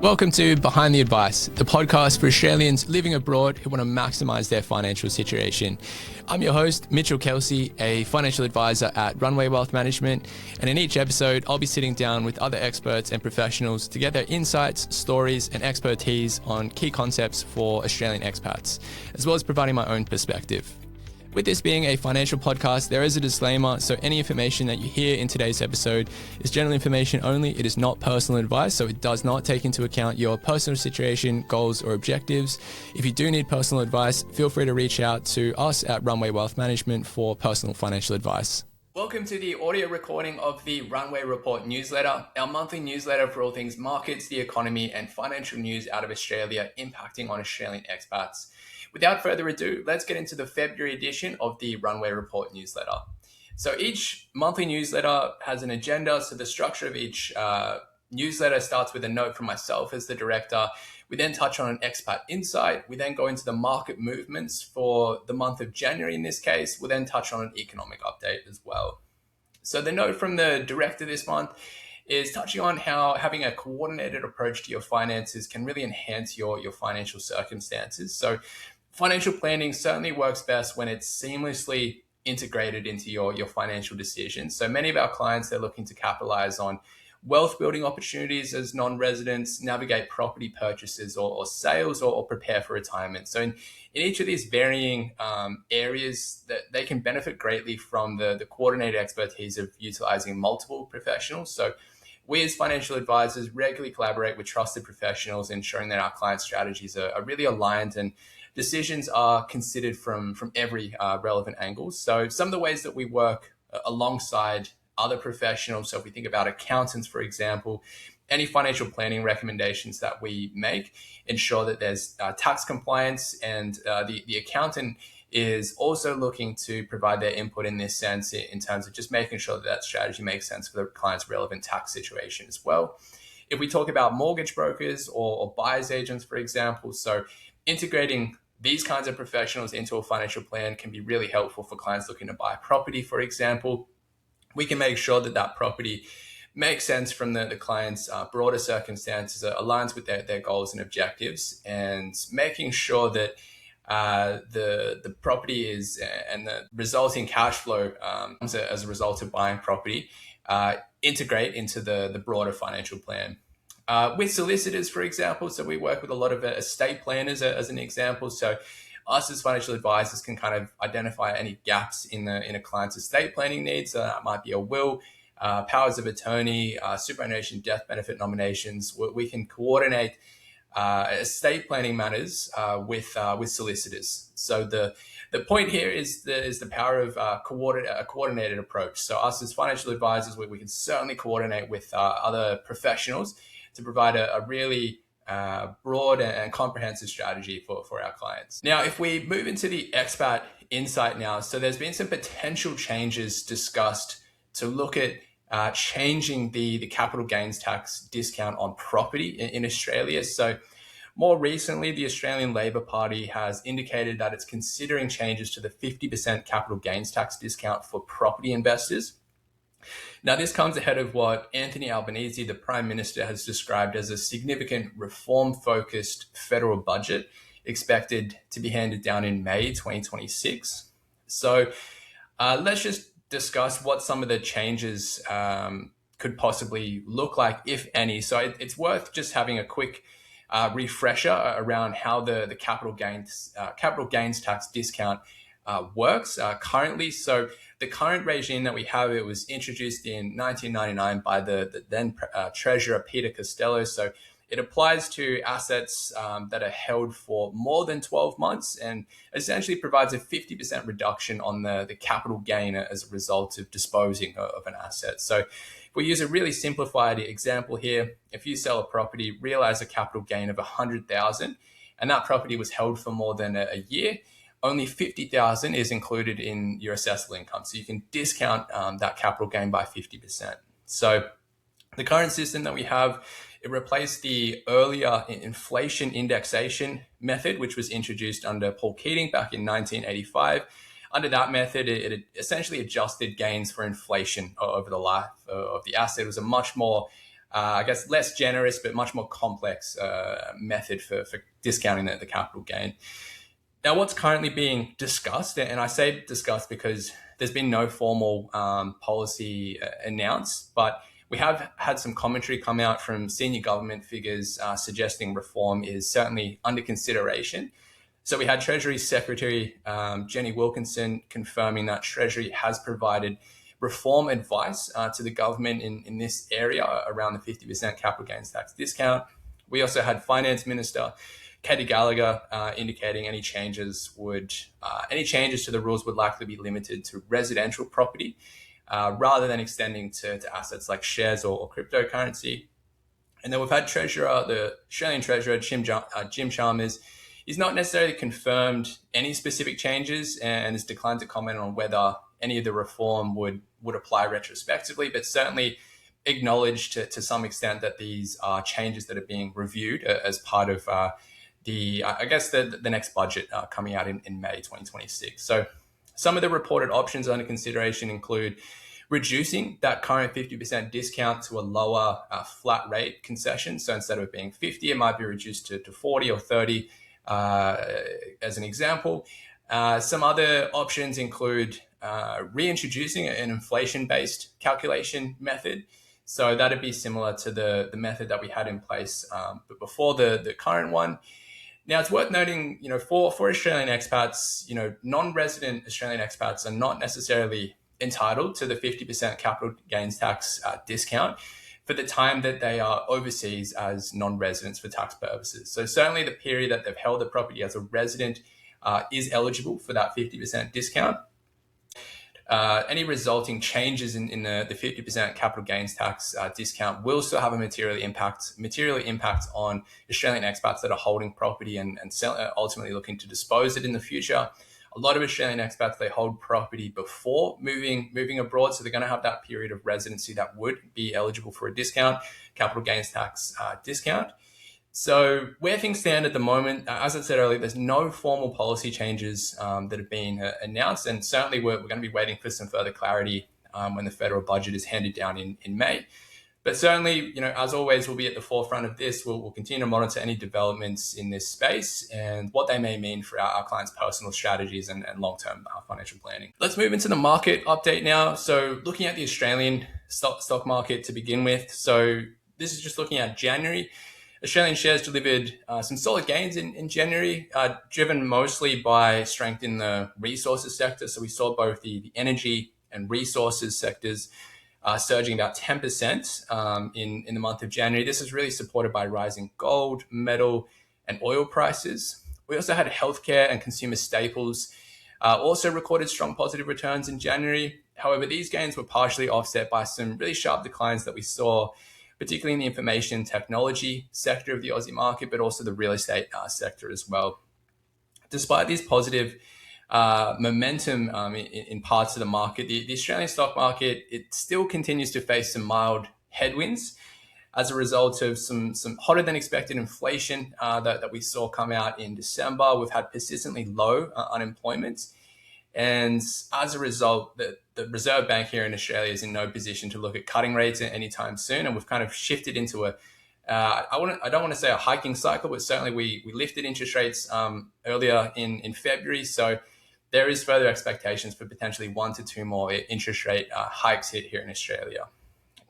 Welcome to Behind the Advice, the podcast for Australians living abroad who want to maximise their financial situation. I'm your host, Mitchell Kelsey, a financial advisor at Runway Wealth Management, and in each episode, I'll be sitting down with other experts and professionals to get their insights, stories, and expertise on key concepts for Australian expats, as well as providing my own perspective. With this being a financial podcast, there is a disclaimer, so any information that you hear in today's episode is general information only. It is not personal advice, so it does not take into account your personal situation, goals, or objectives. If you do need personal advice, feel free to reach out to us at Runway Wealth Management for personal financial advice. Welcome to the audio recording of the Runway Report Newsletter, our monthly newsletter for all things markets, the economy, and financial news out of Australia impacting on Australian expats. Without further ado, let's get into the February edition of the Runway Report Newsletter. So each monthly newsletter has an agenda. So the structure of each newsletter starts with a note from myself as the director. We then touch on an expat insight. We then go into the market movements for the month of January in this case. We'll then touch on an economic update as well. So the note from the director this month is touching on how having a coordinated approach to your finances can really enhance your financial circumstances. So financial planning certainly works best when it's seamlessly integrated into your financial decisions. So many of our clients, they're looking to capitalize on wealth building opportunities as non-residents, navigate property purchases or sales, or prepare for retirement. So in each of these varying areas, that they can benefit greatly from the coordinated expertise of utilizing multiple professionals. So we as financial advisors regularly collaborate with trusted professionals, ensuring that our client strategies are really aligned and decisions are considered from every relevant angle. So some of the ways that we work alongside other professionals, so if we think about accountants, for example, any financial planning recommendations that we make ensure that there's tax compliance, and the accountant is also looking to provide their input in this sense in terms of just making sure that strategy makes sense for the client's relevant tax situation as well. If we talk about mortgage brokers or buyer's agents, for example, so integrating these kinds of professionals into a financial plan can be really helpful for clients looking to buy property, for example. We can make sure that that property makes sense from the client's broader circumstances, aligns with their goals and objectives, and making sure that the property is and the resulting cash flow as a result of buying property integrate into the broader financial plan. With solicitors, for example, so we work with a lot of estate planners as an example. So us as financial advisors can kind of identify any gaps in a client's estate planning needs. So that might be a will, powers of attorney, superannuation, death benefit nominations. We can coordinate estate planning matters with solicitors. So the point here is the power of a coordinated approach. So us as financial advisors, we can certainly coordinate with other professionals to provide a really broad and comprehensive strategy for our clients. Now, if we move into the expat insight now, so there's been some potential changes discussed to look at changing the capital gains tax discount on property in Australia. So more recently, the Australian Labor Party has indicated that it's considering changes to the 50% capital gains tax discount for property investors. Now, this comes ahead of what Anthony Albanese, the Prime Minister, has described as a significant reform-focused federal budget expected to be handed down in May 2026. So let's just discuss what some of the changes could possibly look like, if any. So it's worth just having a quick refresher around how the capital gains tax discount works currently. So the current regime that we have, it was introduced in 1999 by the then Treasurer Peter Costello. So it applies to assets that are held for more than 12 months and essentially provides a 50% reduction on the capital gain as a result of disposing of an asset. So if we use a really simplified example here, if you sell a property, realize a capital gain of $100,000, and that property was held for more than a year, only $50,000 is included in your assessable income. So you can discount that capital gain by 50%. So the current system that we have, it replaced the earlier inflation indexation method, which was introduced under Paul Keating back in 1985. Under that method, it essentially adjusted gains for inflation over the life of the asset. It was a much more I guess, less generous but much more complex method for discounting the capital gain. Now, what's currently being discussed, and I say discussed because there's been no formal policy announced, but we have had some commentary come out from senior government figures suggesting reform is certainly under consideration. So we had Treasury Secretary Jenny Wilkinson confirming that Treasury has provided reform advice to the government in this area around the 50% capital gains tax discount. We also had Finance Minister Katie Gallagher indicating any changes to the rules would likely be limited to residential property rather than extending to assets like shares or cryptocurrency. And then we've had the Australian Treasurer Jim Chalmers. He's not necessarily confirmed any specific changes and has declined to comment on whether any of the reform would apply retrospectively, but certainly acknowledged to some extent that these are changes that are being reviewed as part of the next budget coming out in May 2026. So some of the reported options under consideration include reducing that current 50% discount to a lower flat rate concession. So instead of it being 50, it might be reduced to 40 or 30 as an example. Some other options include reintroducing an inflation-based calculation method. So that'd be similar to the method that we had in place but before the current one. Now, it's worth noting, for Australian expats, non-resident Australian expats are not necessarily entitled to the 50% capital gains tax discount for the time that they are overseas as non-residents for tax purposes. So certainly the period that they've held the property as a resident is eligible for that 50% discount. Any resulting changes in the 50% capital gains tax discount will still have a material impact on Australian expats that are holding property and ultimately looking to dispose it in the future. A lot of Australian expats, they hold property before moving abroad, so they're going to have that period of residency that would be eligible for a capital gains tax discount. So where things stand at the moment, as I said earlier, there's no formal policy changes that have been announced, and certainly we're going to be waiting for some further clarity when the federal budget is handed down in May. But certainly, as always, we'll be at the forefront of this. We'll continue to monitor any developments in this space and what they may mean for our clients' personal strategies and long-term financial planning. Let's move into the market update now. So looking at the Australian stock market to begin with. So this is just looking at January. Australian shares delivered some solid gains in January, driven mostly by strength in the resources sector. So we saw both the energy and resources sectors surging about 10% in the month of January. This is really supported by rising gold, metal, and oil prices. We also had healthcare and consumer staples also recorded strong positive returns in January. However, these gains were partially offset by some really sharp declines that we saw, particularly in the information technology sector of the Aussie market, but also the real estate sector as well. Despite these positive momentum in parts of the market, the Australian stock market, it still continues to face some mild headwinds as a result of some hotter than expected inflation that we saw come out in December. We've had persistently low unemployment. And as a result, the Reserve Bank here in Australia is in no position to look at cutting rates anytime soon. And we've kind of shifted into I don't want to say a hiking cycle, but certainly we lifted interest rates earlier in February. So there is further expectations for potentially 1 to 2 more interest rate hikes here in Australia.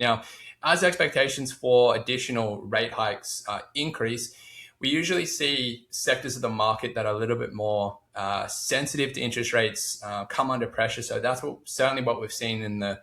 Now, as expectations for additional rate hikes increase, we usually see sectors of the market that are a little bit more sensitive to interest rates come under pressure. So that's certainly what we've seen in the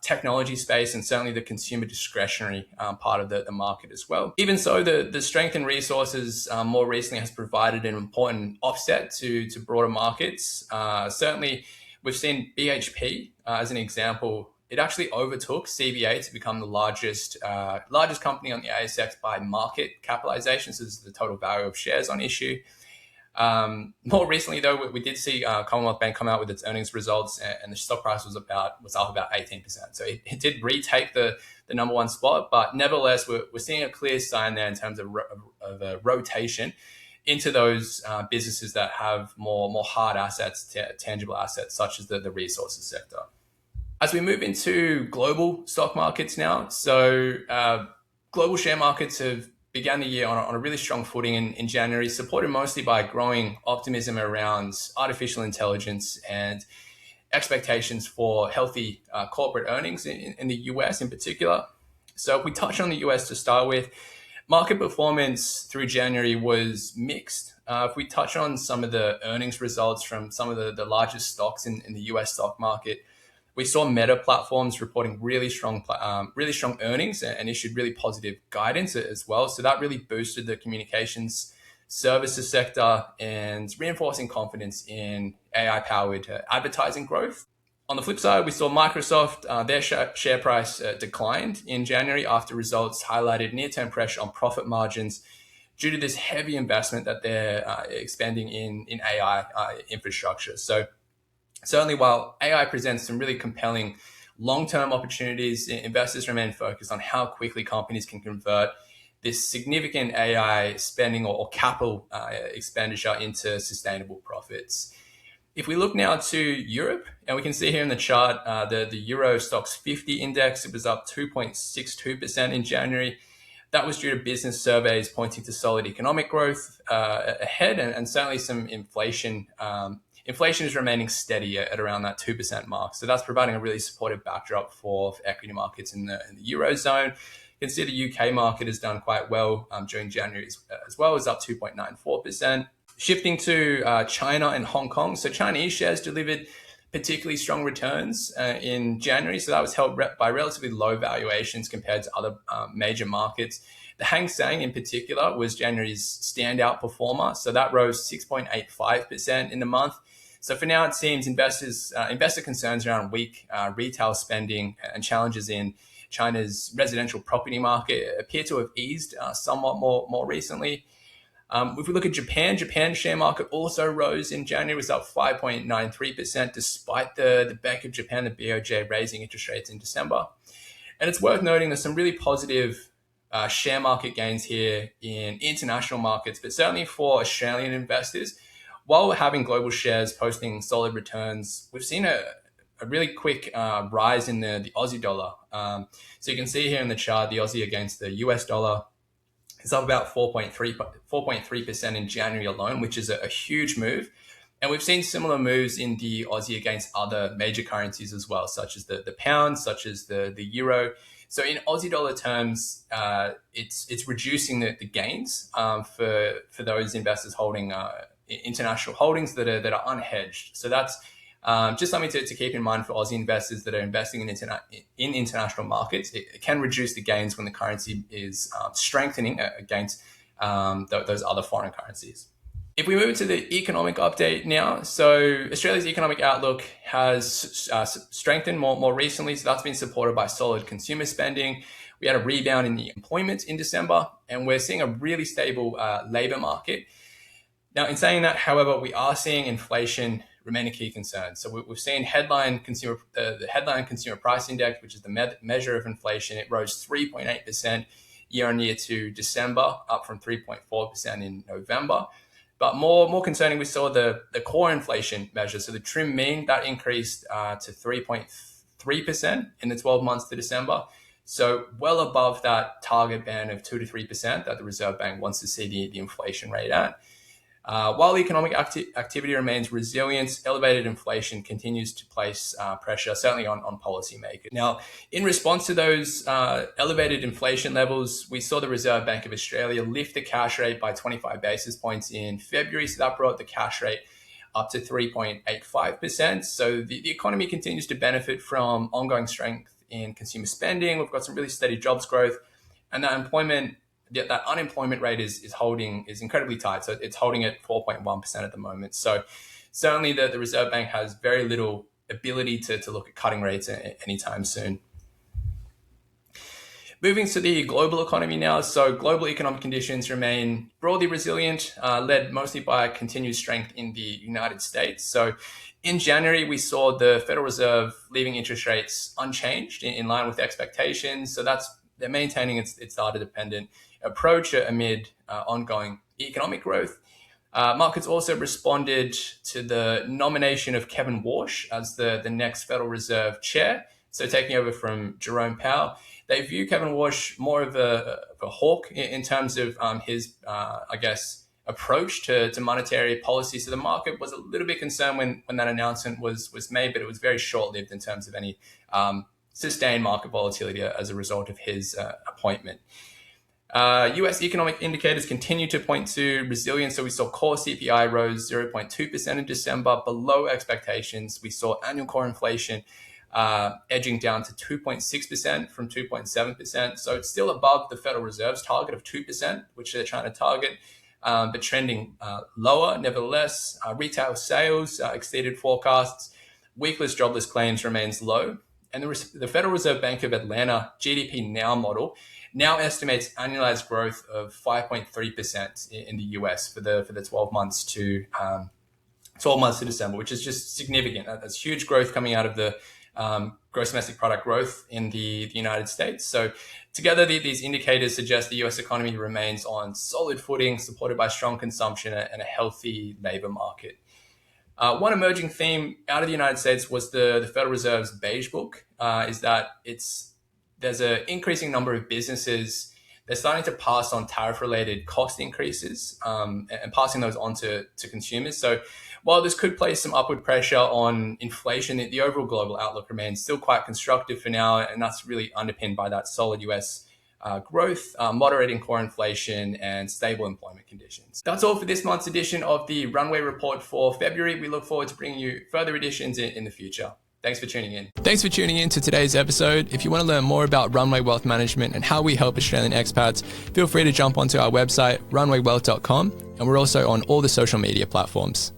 technology space and certainly the consumer discretionary part of the market as well. Even so, the strength in resources more recently has provided an important offset to broader markets. Certainly, we've seen BHP as an example. It actually overtook CBA to become the largest company on the ASX by market capitalization. So this is the total value of shares on issue. More recently, though, we did see Commonwealth Bank come out with its earnings results, and the stock price was up about 18%. So it did retake the number one spot, but nevertheless, we're seeing a clear sign there in terms of a rotation into those businesses that have more hard assets, tangible assets, such as the resources sector. As we move into global stock markets now, so global share markets have began the year on a really strong footing in January, supported mostly by growing optimism around artificial intelligence and expectations for healthy corporate earnings in the US in particular. So if we touch on the US to start with, market performance through January was mixed. If we touch on some of the earnings results from some of the largest stocks in the US stock market, we saw Meta platforms reporting really strong earnings and issued really positive guidance as well. So that really boosted the communications services sector and reinforcing confidence in AI-powered advertising growth. On the flip side, we saw Microsoft, their share price declined in January after results highlighted near-term pressure on profit margins due to this heavy investment that they're expanding in AI infrastructure. So certainly, while AI presents some really compelling long-term opportunities, investors remain focused on how quickly companies can convert this significant AI spending or capital expenditure into sustainable profits. If we look now to Europe, and we can see here in the chart, the Euro Stocks 50 index, it was up 2.62% in January. That was due to business surveys pointing to solid economic growth ahead and certainly some inflation. Inflation is remaining steady at around that 2% mark. So that's providing a really supportive backdrop for equity markets in the Eurozone. You can see the UK market has done quite well during January as well, is up 2.94%. Shifting to China and Hong Kong. So Chinese shares delivered particularly strong returns in January. So that was held by relatively low valuations compared to other major markets. The Hang Seng in particular was January's standout performer. So that rose 6.85% in the month. So for now, it seems investor concerns around weak retail spending and challenges in China's residential property market appear to have eased somewhat more recently. If we look at Japan's share market also rose in January, was up 5.93%, despite the Bank of Japan, the BOJ, raising interest rates in December. And it's worth noting there's some really positive share market gains here in international markets, but certainly for Australian investors, while we're having global shares posting solid returns, we've seen a really quick rise in the Aussie dollar. So you can see here in the chart, the Aussie against the US dollar is up about 4.3% in January alone, which is a huge move. And we've seen similar moves in the Aussie against other major currencies as well, such as the pound, such as the euro. So in Aussie dollar terms, it's reducing the gains for those investors holding international holdings that are unhedged. So that's just something to keep in mind for Aussie investors that are investing in international markets. It can reduce the gains when the currency is strengthening against those other foreign currencies. If we move to the economic update now, so Australia's economic outlook has strengthened more recently. So that's been supported by solid consumer spending. We had a rebound in the employment in December, and we're seeing a really stable labour market. Now, in saying that, however, we are seeing inflation remain a key concern. So we've seen the headline consumer price index, which is the measure of inflation. It rose 3.8% year on year to December, up from 3.4% in November. But more concerning, we saw the core inflation measure. So the trim mean, that increased to 3.3% in the 12 months to December. So well above that target band of 2 to 3% that the Reserve Bank wants to see the inflation rate at. While economic activity remains resilient, elevated inflation continues to place pressure, certainly on policymakers. Now, in response to those elevated inflation levels, we saw the Reserve Bank of Australia lift the cash rate by 25 basis points in February. So that brought the cash rate up to 3.85%. So the economy continues to benefit from ongoing strength in consumer spending. We've got some really steady jobs growth, and that unemployment rate is incredibly tight. So it's holding at 4.1% at the moment. So certainly the Reserve Bank has very little ability to look at cutting rates anytime soon. Moving to the global economy now. So global economic conditions remain broadly resilient, led mostly by continued strength in the United States. So in January, we saw the Federal Reserve leaving interest rates unchanged in line with expectations. So they're maintaining its data-dependent approach amid ongoing economic growth. Markets also responded to the nomination of Kevin Warsh as the next Federal Reserve chair, so taking over from Jerome Powell. They view Kevin Warsh more of a hawk in terms of his, approach to monetary policy. So the market was a little bit concerned when that announcement was made, but it was very short-lived in terms of any sustained market volatility as a result of his appointment. US economic indicators continue to point to resilience. So we saw core CPI rose 0.2% in December, below expectations. We saw annual core inflation edging down to 2.6% from 2.7%. So it's still above the Federal Reserve's target of 2%, which they're trying to target, but trending lower. Nevertheless, retail sales exceeded forecasts. Weekless jobless claims remains low. And the Federal Reserve Bank of Atlanta GDP Now model now estimates annualized growth of 5.3% in the US for the 12 months to 12 months to December, which is just significant. That's huge growth coming out of the gross domestic product growth in the United States. So together, these indicators suggest the US economy remains on solid footing, supported by strong consumption and a healthy labor market. One emerging theme out of the United States was the Federal Reserve's Beige Book, is that there's an increasing number of businesses, they're starting to pass on tariff-related cost increases and passing those on to consumers. So while this could place some upward pressure on inflation, the overall global outlook remains still quite constructive for now, and that's really underpinned by that solid US growth, moderating core inflation, and stable employment conditions. That's all for this month's edition of the Runway Report for February. We look forward to bringing you further editions in the future. Thanks for tuning in. Thanks for tuning in to today's episode. If you want to learn more about Runway Wealth Management and how we help Australian expats, feel free to jump onto our website, runwaywealth.com, and we're also on all the social media platforms.